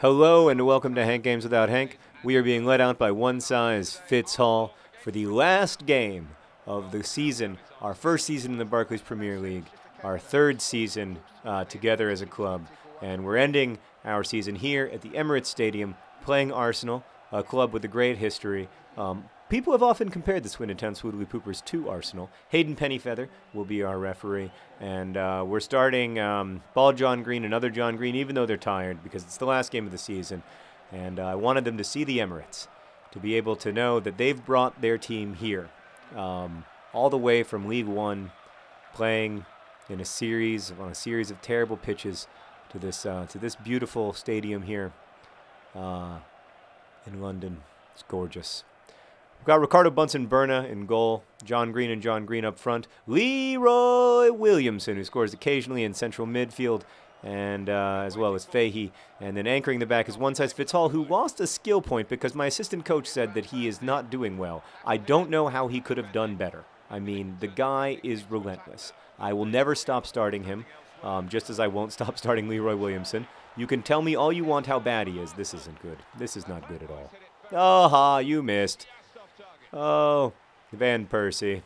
Hello and welcome to Hank Games Without Hank. We are being led out by one size fits all for the last game of the season, our first season in the Barclays Premier League, our third season together as a club, and we're ending our season here at the Emirates Stadium playing Arsenal, a club with a great history. People have often compared the Swindon Town Swoodly Poopers to Arsenal. Hayden Pennyfeather will be our referee, and we're starting Ball John Green and other John Green, even though they're tired, because it's the last game of the season. And I wanted them to see the Emirates, to be able to know that they've brought their team here, all the way from League One, playing in a series of terrible pitches to this beautiful stadium here in London. It's gorgeous. We've got Ricardo Bunsen-Berna in goal, John Green and John Green up front, Leroy Williamson, who scores occasionally in central midfield, and as well as Fahey. And then anchoring the back is one-size-fits-all, who lost a skill point because my assistant coach said that he is not doing well. I don't know how he could have done better. I mean, the guy is relentless. I will never stop starting him, just as I won't stop starting Leroy Williamson. You can tell me all you want how bad he is. This isn't good. This is not good at all. Aha, you missed. Oh, Van Persie.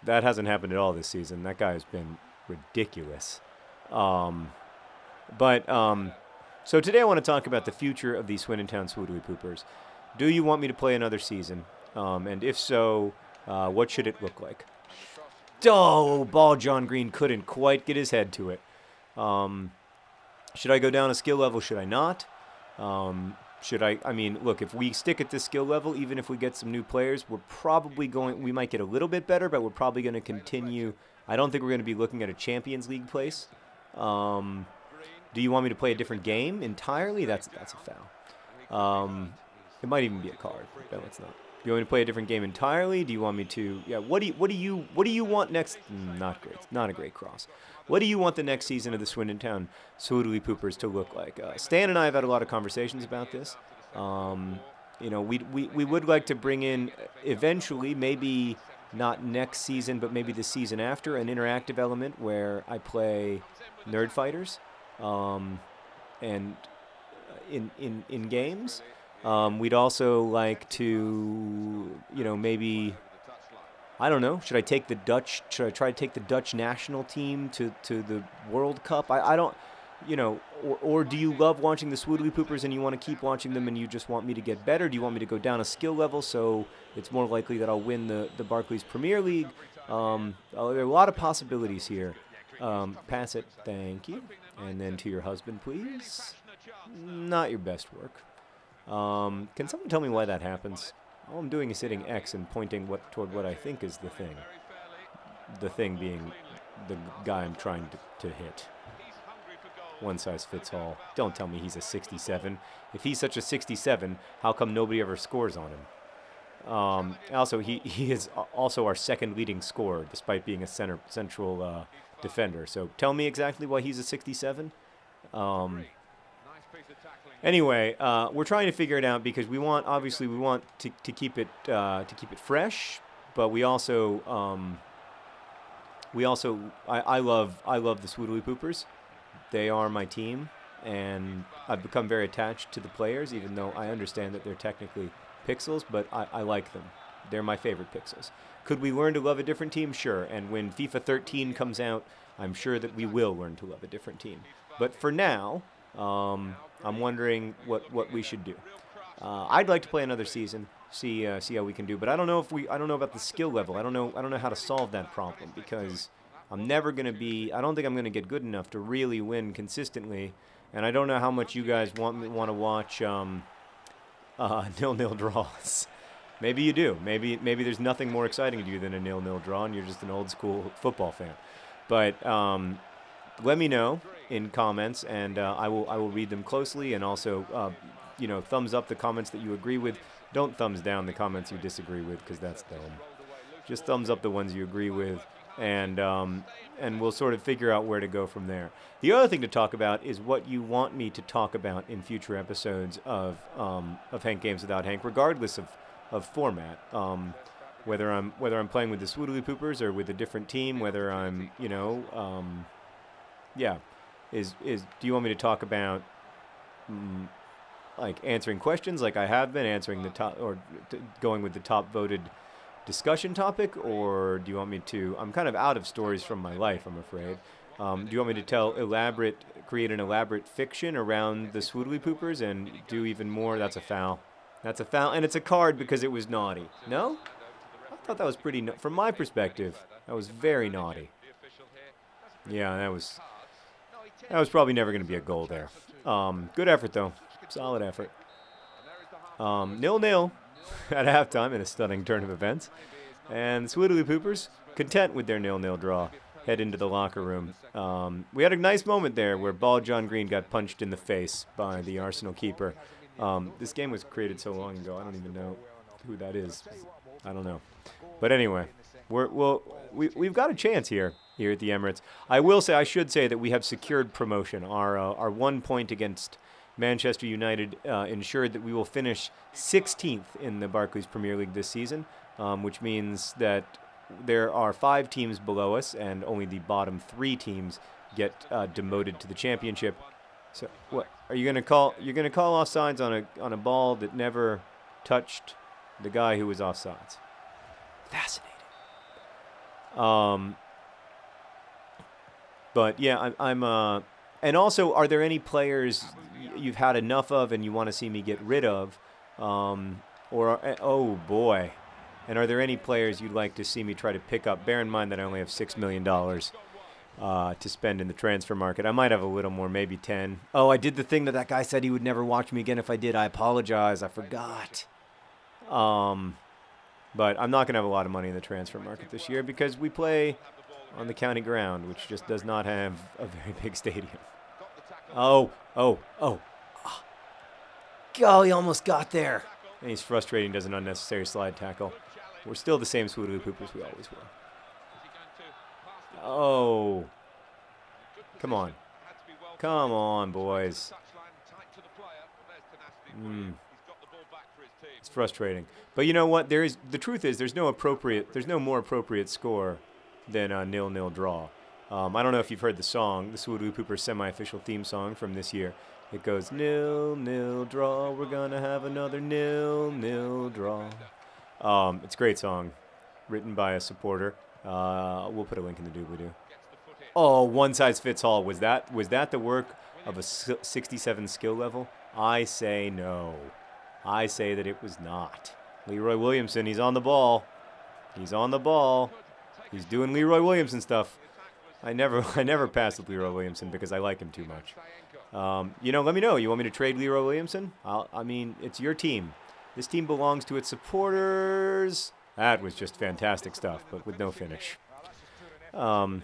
That hasn't happened at all this season. That guy has been ridiculous. So today I want to talk about the future of the Swindon Town Swoodly Poopers. Do you want me to play another season? And if so, what should it look like? Oh, Ball John Green couldn't quite get his head to it. Should I go down a skill level? Should I not? Look, if we stick at this skill level, even if we get some new players, we might get a little bit better, but we're probably going to continue. I don't think we're going to be looking at a Champions League place. Do you want me to play a different game entirely? That's a foul. It might even be a card. No, it's not. Do you want me to play a different game entirely? Do you want me to? Yeah. What do you want next? Not great. Not a great cross. What do you want the next season of the Swindon Town Swoodly Poopers to look like? Stan and I have had a lot of conversations about this. We would like to bring in eventually, maybe not next season, but maybe the season after, an interactive element where I play Nerd Fighters, and in games. We'd also like to, maybe, I don't know, should I try to take the Dutch national team to the World Cup? I don't, or do you love watching the Swoodly Poopers and you want to keep watching them and you just want me to get better? Do you want me to go down a skill level so it's more likely that I'll win the Barclays Premier League? There are a lot of possibilities here. Pass it, thank you. And then to your husband, please. Not your best work. Can someone tell me why that happens? All I'm doing is hitting X and pointing toward what I think is the thing. The thing being the guy I'm trying to hit. One size fits all. Don't tell me he's a 67. If he's such a 67, how come nobody ever scores on him? Also, he is also our second leading scorer, despite being a central defender. So tell me exactly why he's a 67. Anyway, we're trying to figure it out because we want to keep it fresh, but I love the Swoodly Poopers. They are my team, and I've become very attached to the players, even though I understand that they're technically pixels, but I like them. They're my favorite pixels. Could we learn to love a different team? Sure. And when FIFA 13 comes out, I'm sure that we will learn to love a different team. But for now, I'm wondering what we should do. I'd like to play another season, see how we can do. But I don't know about the skill level. I don't know how to solve that problem because I'm never going to be. I don't think I'm going to get good enough to really win consistently. And I don't know how much you guys want to watch 0-0 draws. Maybe you do. Maybe there's nothing more exciting to you than a 0-0 draw, and you're just an old school football fan. But let me know in comments, and I will read them closely, and also thumbs up the comments that you agree with. Don't thumbs down the comments you disagree with, because that's dumb. Just thumbs up the ones you agree with, and we'll sort of figure out where to go from there. The other thing to talk about is what you want me to talk about in future episodes of Hank Games Without Hank, regardless of format. Whether I'm playing with the Swoodly Poopers or with a different team, whether I'm do you want me to talk about like answering questions like I have been answering the top, or going with the top voted discussion topic, or do you want me to? I'm kind of out of stories from my life, I'm afraid. Do you want me to create an elaborate fiction around the Swoodly Poopers and do even more? That's a foul. That's a foul, and it's a card because it was naughty. No? I thought that was pretty, from my perspective, that was very naughty. Yeah, that was probably never going to be a goal there. Good effort, though. Solid effort. 0-0 at halftime in a stunning turn of events. And the Swoodly Poopers, content with their 0-0 draw, head into the locker room. We had a nice moment there where Ball John Green got punched in the face by the Arsenal keeper. This game was created so long ago, I don't even know who that is. I don't know. But anyway, we've got a chance here at the Emirates. I should say that we have secured promotion. Our 1 point against Manchester United ensured that we will finish 16th in the Barclays Premier League this season, which means that there are 5 teams below us, and only the bottom 3 teams get demoted to the championship. So, what are you gonna call? You're gonna call offsides on a ball that never touched the guy who was offsides. Fascinating. But yeah, I'm and also, are there any players you've had enough of and you want to see me get rid of, oh boy. And are there any players you'd like to see me try to pick up? Bear in mind that I only have $6 million to spend in the transfer market. I might have a little more, maybe 10. Oh, I did the thing that guy said he would never watch me again if I did. I apologize. I forgot. But I'm not going to have a lot of money in the transfer market this year because we play on the county ground, which just does not have a very big stadium. Oh. God, he almost got there. And he's frustrating, does an unnecessary slide tackle. We're still the same Swoodly Poopers we always were. Oh. Come on. Come on, boys. It's frustrating. But you know what? The truth is there's no more appropriate score than a 0-0 draw. I don't know if you've heard the song, the Swoodly Poopers semi-official theme song from this year. It goes 0-0 draw, we're gonna have another 0-0 draw. It's a great song, written by a supporter. We'll put a link in the doobly-doo. Oh, one size fits all. Was that the work of a 67 skill level? I say no. I say that it was not. Leroy Williamson, he's on the ball. He's on the ball. He's doing Leroy Williamson stuff. I never pass with Leroy Williamson because I like him too much. Let me know. You want me to trade Leroy Williamson? It's your team. This team belongs to its supporters. That was just fantastic stuff, but with no finish. Wow.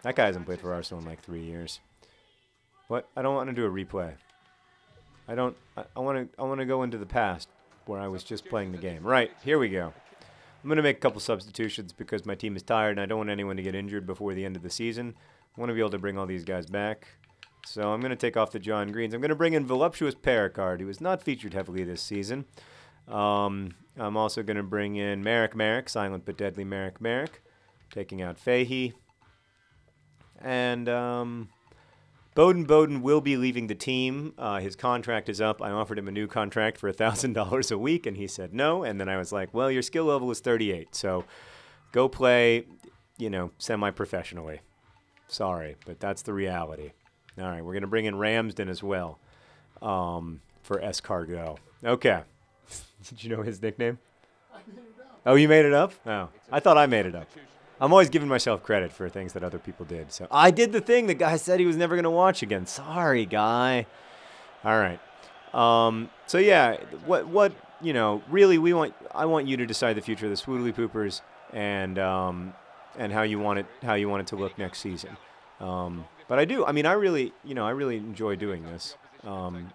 That guy hasn't played for Arsenal in like 3 years. What? I don't want to do a replay. I want to go into the past where I was just playing the game. Right, here we go. I'm going to make a couple substitutions because my team is tired and I don't want anyone to get injured before the end of the season. I want to be able to bring all these guys back. So I'm going to take off the John Greens. I'm going to bring in Voluptuous Pericard, who is not featured heavily this season. I'm also going to bring in Merrick, silent but deadly Merrick, taking out Fahey. And Bowden will be leaving the team. His contract is up. I offered him a new contract for $1,000 a week, and he said no. And then I was like, well, your skill level is 38, so go play, semi-professionally. Sorry, but that's the reality. All right, we're going to bring in Ramsden as well for Escargot. Okay. Did you know his nickname? I made it up. Oh, you made it up? Oh, I thought I made it up. I'm always giving myself credit for things that other people did. So I did the thing the guy said he was never going to watch again. Sorry, guy. All right. So yeah, really I want you to decide the future of the Swoodly Poopers and how you want it to look next season. But I do. I really enjoy doing this.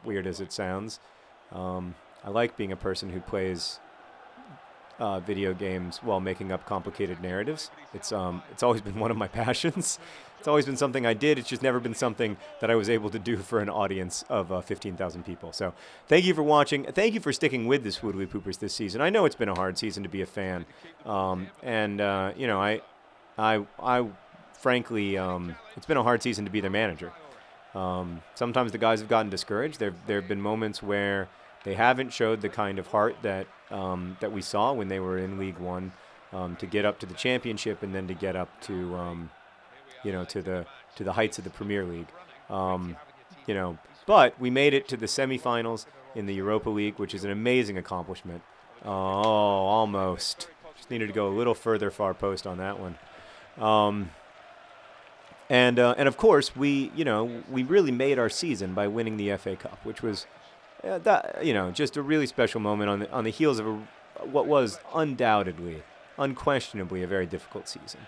Weird as it sounds. I like being a person who plays video games while making up complicated narratives. It's always been one of my passions. It's always been something I did. It's just never been something that I was able to do for an audience of 15,000 people. So thank you for watching. Thank you for sticking with the Swoodly Poopers this season. I know it's been a hard season to be a fan. I frankly, it's been a hard season to be their manager. Sometimes the guys have gotten discouraged. There have been moments where they haven't showed the kind of heart that that we saw when they were in League One, to get up to the championship and then to get up to to the heights of the Premier League. But we made it to the semifinals in the Europa League, which is an amazing accomplishment. Oh, almost. Just needed to go a little further far post on that one. And of course, we really made our season by winning the FA Cup, which was just a really special moment on the heels of what was unquestionably a very difficult season.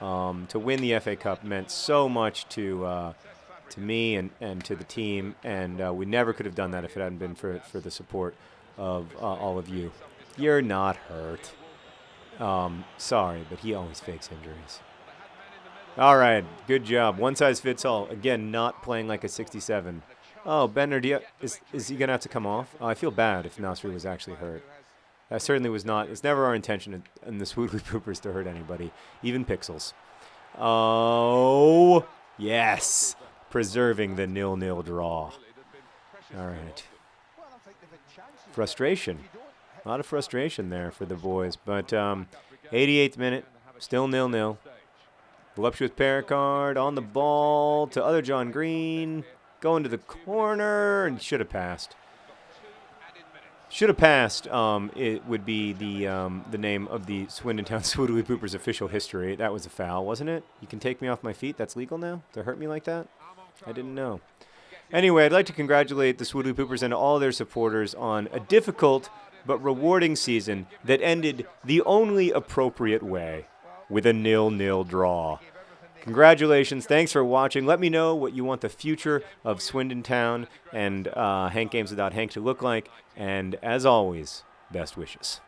To win the FA Cup meant so much to me and to the team, and we never could have done that if it hadn't been for the support of all of you. You're not hurt. Sorry, but he always fakes injuries. All right, good job. One size fits all. Again, not playing like a 67. Oh, Bender, is he going to have to come off? Oh, I feel bad if Nasri was actually hurt. That certainly was not. It's never our intention in the Swoodley Poopers to hurt anybody, even Pixels. Oh, yes. Preserving the 0-0 draw. All right. Frustration. A lot of frustration there for the boys. But 88th minute, still 0-0. Voluptuous Pericard on the ball to other John Green. Going to the corner and should have passed. Should have passed. It would be the name of the Swindon Town Swoodley Poopers official history. That was a foul, wasn't it? You can take me off my feet. That's legal now? To hurt me like that? I didn't know. Anyway, I'd like to congratulate the Swoodley Poopers and all their supporters on a difficult but rewarding season that ended the only appropriate way, with a 0-0 draw. Congratulations. Thanks for watching. Let me know what you want the future of Swindon Town and Hank Games Without Hank to look like. And as always, best wishes.